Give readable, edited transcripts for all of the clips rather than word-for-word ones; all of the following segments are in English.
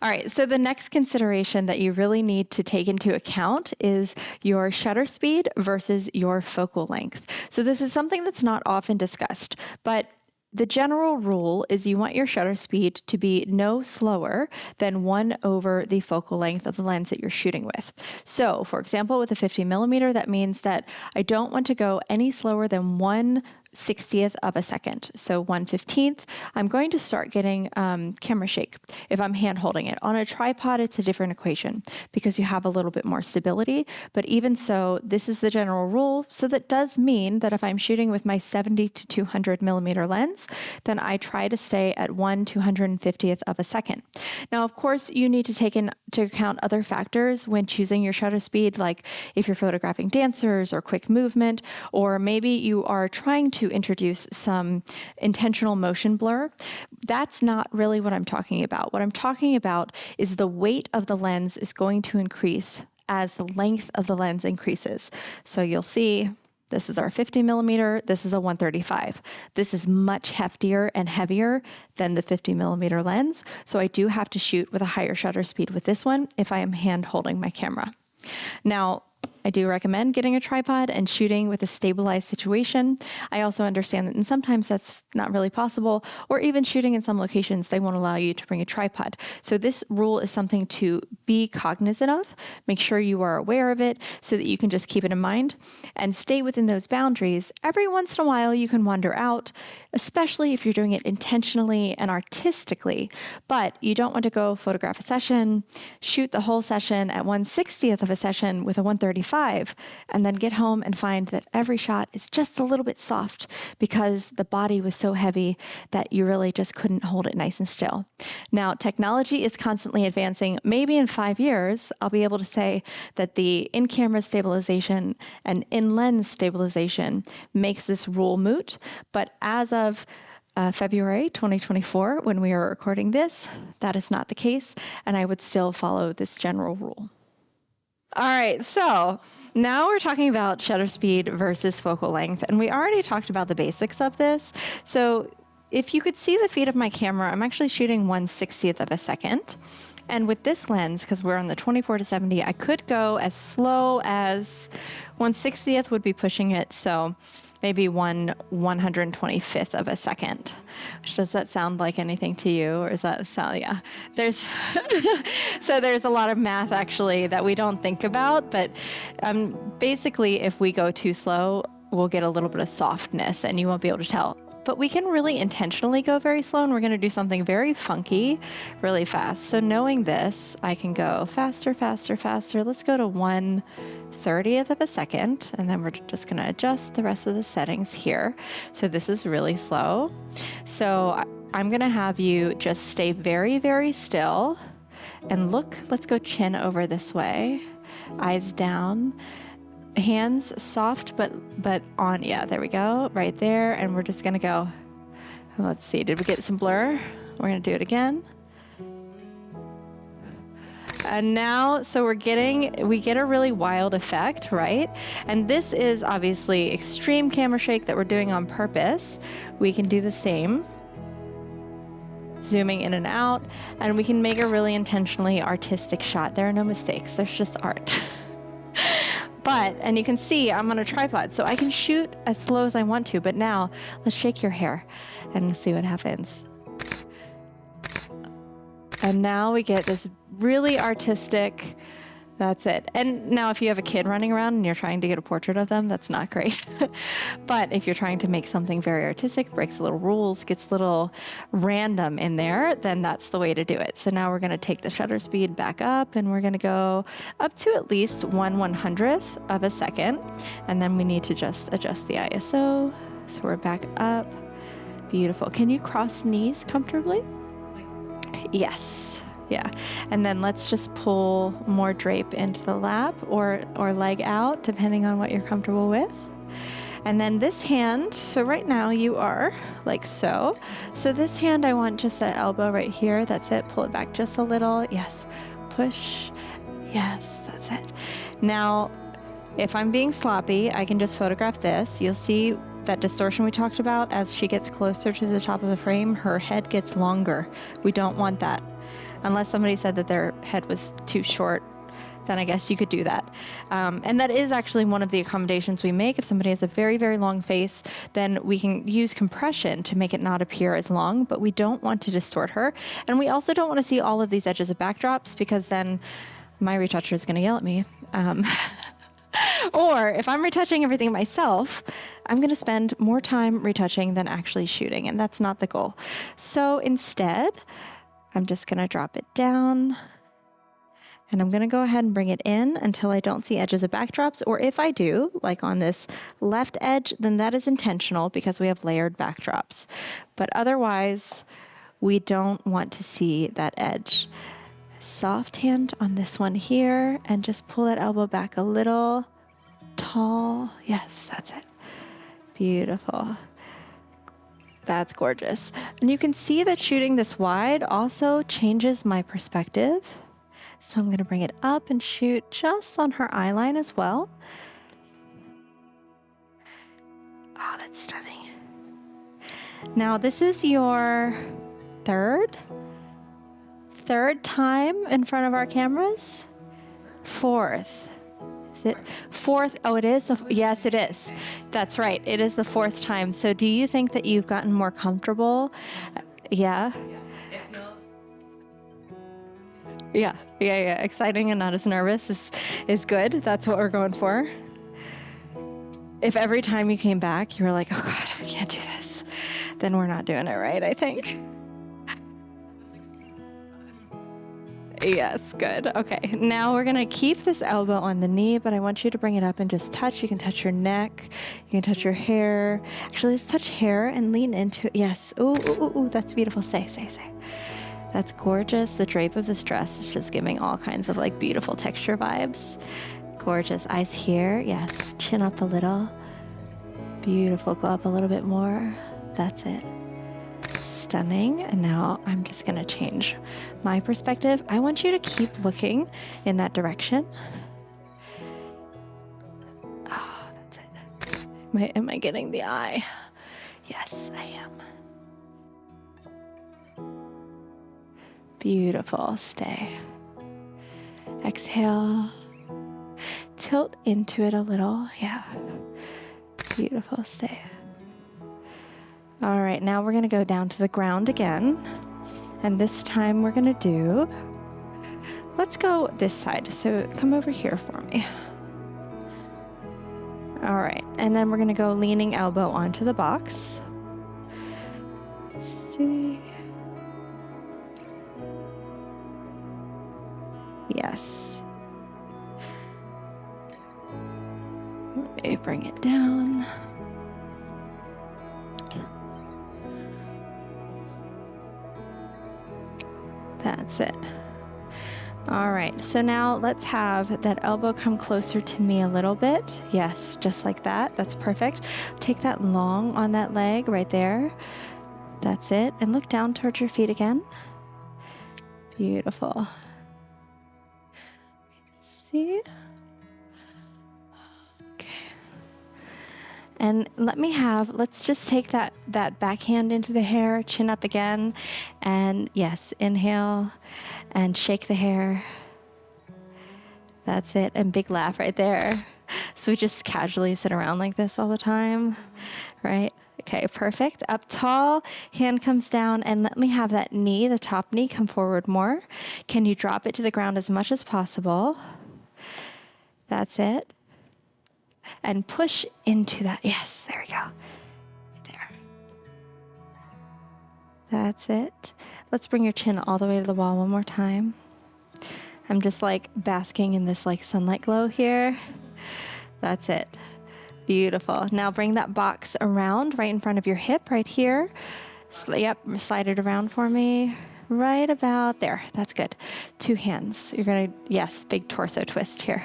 All right, so the next consideration that you really need to take into account is your shutter speed versus your focal length. So this is something that's not often discussed, but the general rule is you want your shutter speed to be no slower than 1 over the focal length of the lens that you're shooting with. So, for example, with a 50mm, that means that I don't want to go any slower than 1/60th of a second. So 1/15th, I'm going to start getting camera shake if I'm hand holding it. On a tripod, it's a different equation because you have a little bit more stability. But even so, this is the general rule. So that does mean that if I'm shooting with my 70 to 200mm lens, then I try to stay at 1/250th of a second. Now, of course, you need to take into account other factors when choosing your shutter speed, like if you're photographing dancers or quick movement, or maybe you are trying to introduce some intentional motion blur. That's not really what I'm talking about. What I'm talking about is the weight of the lens is going to increase as the length of the lens increases. So you'll see this is our 50mm, this is a 135. This is much heftier and heavier than the 50mm lens. So I do have to shoot with a higher shutter speed with this one if I am hand holding my camera. Now, I do recommend getting a tripod and shooting with a stabilized situation. I also understand that sometimes that's not really possible, or even shooting in some locations, they won't allow you to bring a tripod. So this rule is something to be cognizant of. Make sure you are aware of it so that you can just keep it in mind and stay within those boundaries. Every once in a while, you can wander out, especially if you're doing it intentionally and artistically, but you don't want to go photograph a session, shoot the whole session at 1/60th of a session with a 135, and then get home and find that every shot is just a little bit soft because the body was so heavy that you really just couldn't hold it nice and still. Now, technology is constantly advancing. Maybe in 5 years, I'll be able to say that the in-camera stabilization and in-lens stabilization makes this rule moot, but as of February 2024, when we are recording this, that is not the case, and I would still follow this general rule. All right, so now we're talking about shutter speed versus focal length, and we already talked about the basics of this. So if you could see the feed of my camera, I'm actually shooting 1/60th of a second. And with this lens, because we're on the 24 to 70, I could go as slow as 1/60th would be pushing it, so maybe 1/125th of a second. Does that sound like anything to you, or is that sound, yeah. There's, so there's a lot of math actually that we don't think about, but basically if we go too slow, we'll get a little bit of softness and you won't be able to tell. But we can really intentionally go very slow, and we're going to do something very funky really fast. So knowing this, I can go faster, faster, faster. Let's go to 1/30th of a second, and then we're just going to adjust the rest of the settings here. So this is really slow. So I'm going to have you just stay very, very still and look. Let's go chin over this way, eyes down. Hands soft, but on, yeah, there we go, right there. And we're just gonna go, let's see, did we get some blur? We're gonna do it again. And now, so we get a really wild effect, right? And this is obviously extreme camera shake that we're doing on purpose. We can do the same. Zooming in and out, and we can make a really intentionally artistic shot. There are no mistakes, there's just art. And you can see I'm on a tripod, so I can shoot as slow as I want to, but now let's shake your hair and see what happens. And now we get this really artistic, that's it. And now if you have a kid running around and you're trying to get a portrait of them, that's not great. But if you're trying to make something very artistic, breaks a little rules, gets a little random in there, then that's the way to do it. So now we're gonna take the shutter speed back up, and we're gonna go up to at least 1/100th of a second. And then we need to just adjust the ISO. So we're back up, beautiful. Can you cross knees comfortably? Yes. Yeah, and then let's just pull more drape into the lap or leg out, depending on what you're comfortable with. And then this hand, so right now you are like so. So this hand, I want just that elbow right here. That's it. Pull it back just a little. Yes. Push. Yes, that's it. Now, if I'm being sloppy, I can just photograph this. You'll see that distortion we talked about. As she gets closer to the top of the frame, her head gets longer. We don't want that. unless somebody said that their head was too short, then I guess you could do that. And that is actually one of the accommodations we make. If somebody has a very, very long face, then we can use compression to make it not appear as long, but we don't want to distort her. And we also don't want to see all of these edges of backdrops, because then my retoucher is going to yell at me. Or if I'm retouching everything myself, I'm going to spend more time retouching than actually shooting, and that's not the goal. So instead, I'm just going to drop it down. And I'm going to go ahead and bring it in until I don't see edges of backdrops. Or if I do, like on this left edge, then that is intentional because we have layered backdrops. But otherwise, we don't want to see that edge. Soft hand on this one here, and just pull that elbow back a little. Tall. Yes, that's it. Beautiful. That's gorgeous. And you can see that shooting this wide also changes my perspective. So I'm going to bring it up and shoot just on her eye line as well. Oh, that's stunning. Now this is your third time in front of our cameras? Fourth. Is it fourth? Oh, it is? Yes, it is. That's right. It is the fourth time. So do you think that you've gotten more comfortable? Yeah? Yeah. Exciting and not as nervous is good. That's what we're going for. If every time you came back, you were like, oh God, I can't do this, then we're not doing it right, I think. Yes, good. Okay, now we're gonna keep this elbow on the knee, but I want you to bring it up and just touch. You can touch your neck, you can touch your hair. Actually, let's touch hair and lean into it. Yes, ooh, that's beautiful. Say. That's gorgeous. The drape of this dress is just giving all kinds of like beautiful texture vibes. Gorgeous. Eyes here. Yes. Chin up a little. Beautiful. Go up a little bit more. That's it. Stunning. And now I'm just going to change my perspective. I want you to keep looking in that direction. Oh, that's it. Am I getting the eye? Yes, I am. Beautiful. Stay. Exhale. Tilt into it a little. Yeah. Beautiful. Stay. All right. Now we're going to go down to the ground again. And this time we're going to do, let's go this side. So come over here for me. All right. And then we're going to go leaning elbow onto the box. Let's see. Yes. Let me bring it down. That's it. All right, so now let's have that elbow come closer to me a little bit. Yes, just like that. That's perfect. Take that long on that leg right there. That's it. And look down towards your feet again. Beautiful. See? Okay. And let's just take that backhand into the hair, chin up again. And yes, inhale and shake the hair. That's it. And big laugh right there. So we just casually sit around like this all the time, right? Okay, perfect. Up tall, hand comes down, and let me have that knee, the top knee, come forward more. Can you drop it to the ground as much as possible? That's it. And push into that. Yes, there we go. Right there. That's it. Let's bring your chin all the way to the wall one more time. I'm just like basking in this like sunlight glow here. That's it. Beautiful. Now bring that box around right in front of your hip right here. Yep, slide it around for me. Right about there. That's good. Two hands. You're going to, yes, big torso twist here.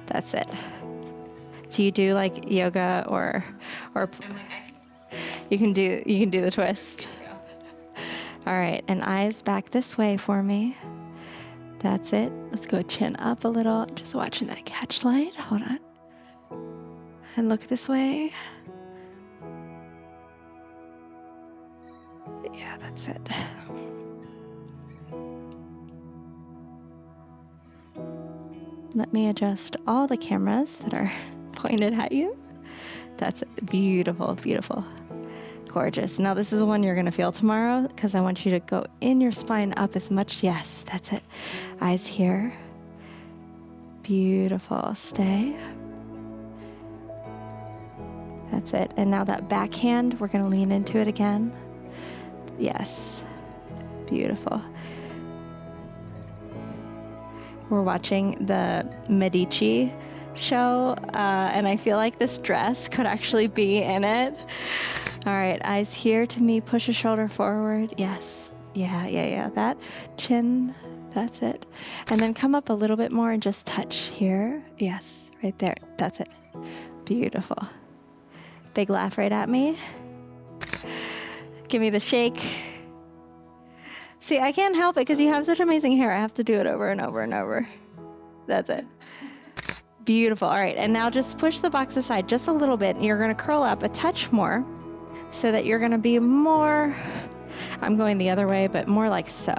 That's it. Do you do like yoga or you can do the twist. All right, and eyes back this way for me. That's it. Let's go chin up a little. Just watching that catch light. Hold on. And look this way. Yeah, that's it. Let me adjust all the cameras that are pointed at you. That's beautiful, beautiful. Gorgeous. Now this is the one you're going to feel tomorrow because I want you to go in your spine up as much. Yes, that's it. Eyes here. Beautiful. Stay. That's it. And now that backhand, we're going to lean into it again. Yes. Beautiful. We're watching the Medici show, and I feel like this dress could actually be in it. All right, eyes here to me, push a shoulder forward. Yes, yeah. That chin, that's it. And then come up a little bit more and just touch here. Yes, right there, that's it. Beautiful. Big laugh right at me. Give me the shake. See, I can't help it because you have such amazing hair. I have to do it over and over and over. That's it. Beautiful. All right, and now just push the box aside just a little bit. You're going to curl up a touch more so that you're going to be more, I'm going the other way, but more like so.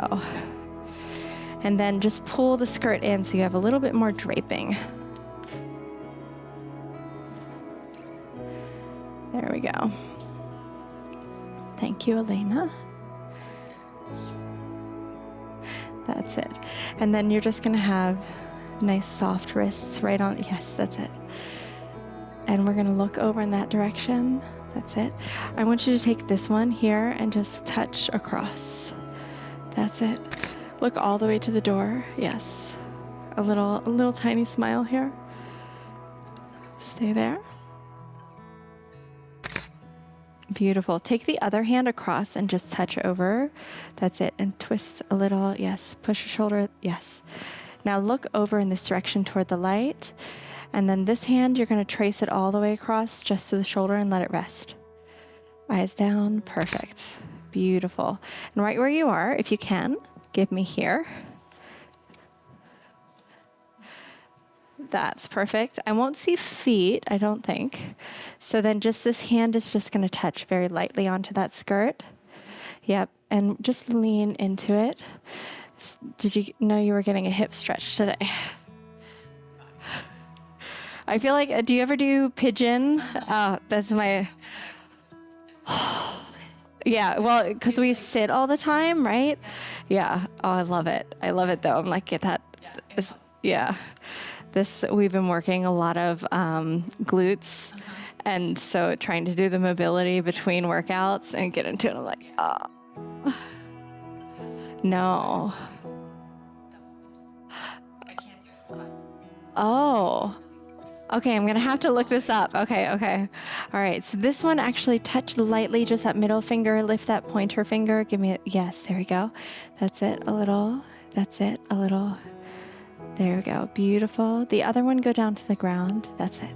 And then just pull the skirt in so you have a little bit more draping. There we go. Thank you, Elena. That's it. And then you're just going to have nice soft wrists right on. Yes, that's it. And we're going to look over in that direction. That's it. I want you to take this one here and just touch across. That's it. Look all the way to the door. Yes. A little tiny smile here. Stay there. Beautiful. Take the other hand across and just touch over. That's it. And twist a little. Yes. Push your shoulder. Yes. Now look over in this direction toward the light. And then this hand, you're going to trace it all the way across just to the shoulder and let it rest. Eyes down. Perfect. Beautiful. And right where you are, if you can, give me here. That's perfect. I won't see feet, I don't think. So then just this hand is just going to touch very lightly onto that skirt. Yep. And just lean into it. Did you know you were getting a hip stretch today? I feel like, do you ever do pigeon? That's my, yeah, well, because we sit all the time, right? Yeah. Oh, I love it. I love it though. I'm like, get that. Yeah. We've been working a lot of glutes. And so trying to do the mobility between workouts and get into it, I'm like, oh. No. Oh. Okay, I'm going to have to look this up. Okay. All right, so this one actually touch lightly, just that middle finger, lift that pointer finger. Give me yes, there we go. That's it, a little. That's it, a little. There we go, beautiful. The other one, go down to the ground. That's it.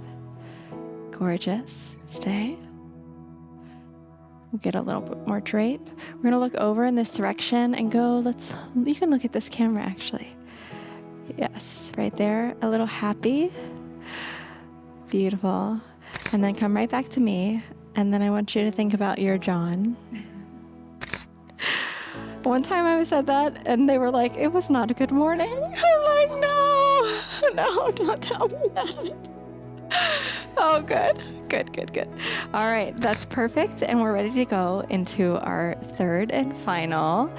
Gorgeous. Stay. We'll get a little bit more drape. We're going to look over in this direction and go, you can look at this camera actually. Yes, right there. A little happy. Beautiful. And then come right back to me. And then I want you to think about your John. One time I said that and they were like, it was not a good morning. I'm like, no, don't tell me that. Oh, good. All right, that's perfect. And we're ready to go into our third and final